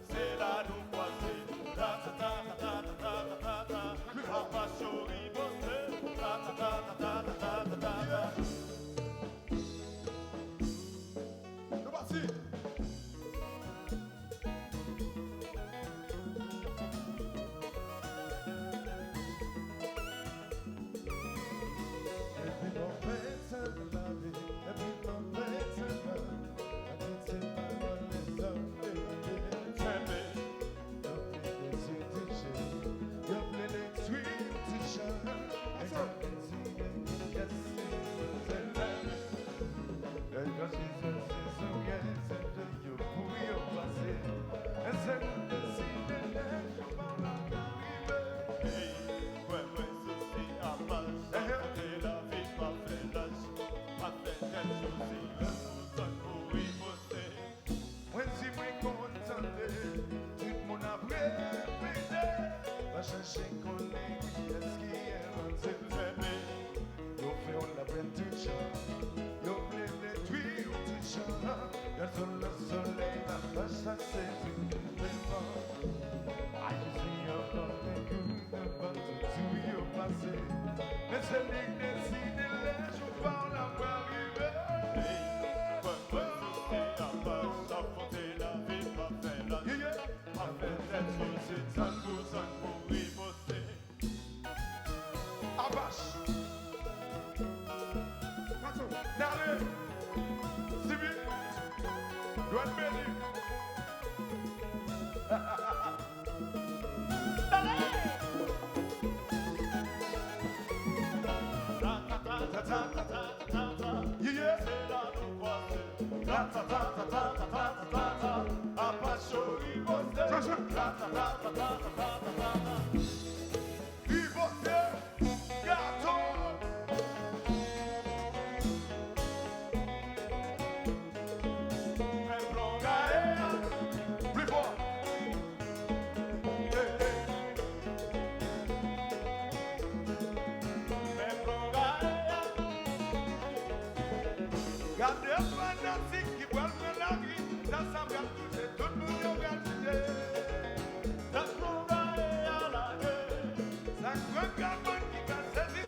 C'est là nous croiser. Papa chéri bossé. Nous parti. Chercher collègue, est-ce qu'il y a un téléphone? Yo fait on la peine tout chant, yo plein de tuiles tout chant. Y'a sur le soleil, la vache ça c'est tout vraiment. Aïe, si y'a pas de coups de bateau, tout y a passé. Mais c'est les décidé, les jours par la voie arriver. Abash. Nale. Sibi. Douane Béni. Yeah. C'est là nous croiser. Papa chéri bossé. Gardez-moi dans ce qui boit la vie, dans sa gamme touche, tout le monde regarde. Ça regarde qui va saisir.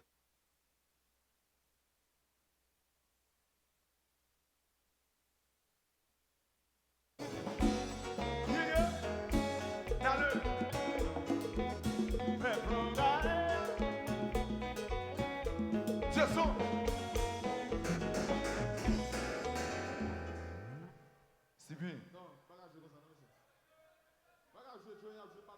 Sibi. Non, pas grave, je vais ça. Pas grave, je vais pas